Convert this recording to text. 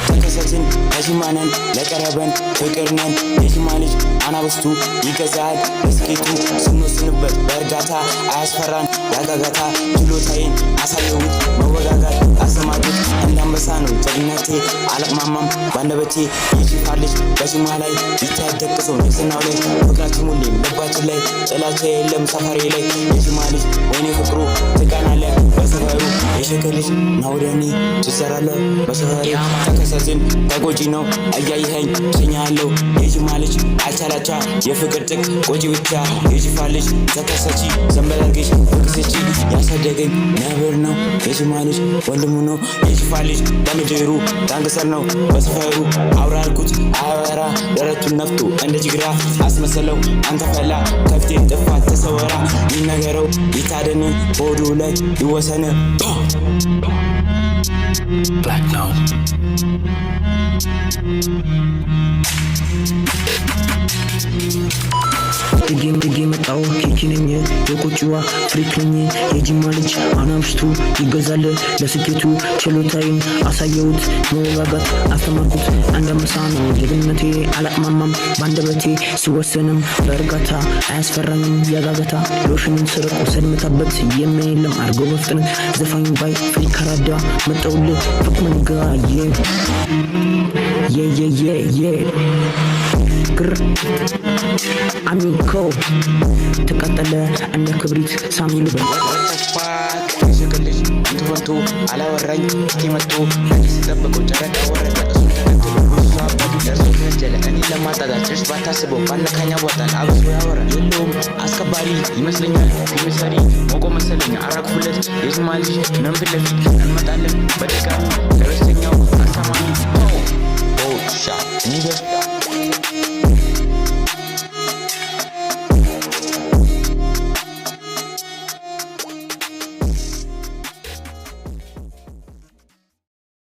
ተከሰትን ከሽማነን ለቀረበን ፍቅርነን የሽማልጅ አናብስቱ ይገዛል በስኬቱ ስንወስንበት በእርጋታ አያስፈራን ያጋጋታ ችሎታዬን አሳየሁት መወጋጋት አሰማዱት እንዳንበሳ ነው ጀግነቴ አለቅማማም ባንደበቴ የሽፋልጅ በሽማ ላይ ይታደቅሶ ንጽህናው ላይ ፍቅራችን ሁሌም ልባችን ላይ ጥላቻ የለም ሰፈሬ ላይ የሽማልጅ ወይኔ ፍቅሩ ትቃናለ በሰፈሩ የሸከልጅ ናውደኒ ትሰራለ በሰፈሩ ተከሰትን ተጎጂ ነው እያይኸኝ ሸኛለሁ የሽማልጅ አቻላቻ የፍቅር ጥቅ ቆጂ ብቻ የሽፋልጅ ተከሰቺ ዘንበላርግሽ ፍቅስቺ ያሳደገኝ ነብር ነው የሽማልጅ ወንድሙ ነው የሽፋልጅ በምድሩ ዳንግሰር ነው በሰፈሩ አውራልኩት አወራ ደረቱን ነፍቶ እንደ ጅግራ አስመሰለው አንተ ፈላ ከፍቴ ጥፋት ተሰወራ ይነገረው ይታደን ሆዱ ላይ ይወሰን Black now ድጌ መጣው ኬኪነኝ የቆጭዋ ፍሪክነኝ የጅማ ልጅ አናብስቱ ይገዛል ለስኬቱ ችሎታዬን አሳየሁት መወጋጋት አስተማርኩት አንደምሳ ነው ጀግነቴ አላቅማማም ባንደበቴ ስወሰንም በእርጋታ አያስፈራኝም ያጋጋታ ሎሽንን ስርቆ ሰድምታበት የሚያየለም አርጎ በፍጥነት ዘፋኝ ባይ ፍሪካራዳ መጣውልህ ፍቅመንጋ ግር አሚንኮ ተቃጠለ እንደ ክብሪት ሳሚል በተፋክ የሸከልጅ አንተወንቱ አላወራኝ እስኪመጡ አዲስ ተጠብቀው ጨረቃ ወረደ እሱን ተከትሎ ብዙ አባቱ ደርሶ ተጀለ እኔ ለማጣጋት ጭርስ ባታስበው ባነካኛ ቦታን አብሶ ያወራል የለውም አስከባሪ ይመስለኛል ፊልምሰሪ ሞቆ መሰለኝ አራግፉለት የሽማ ልጅ ነን ፊት ለፊት እንመጣለን በድጋሚ ለበስተኛው አሳማኝ ሻ ኒገር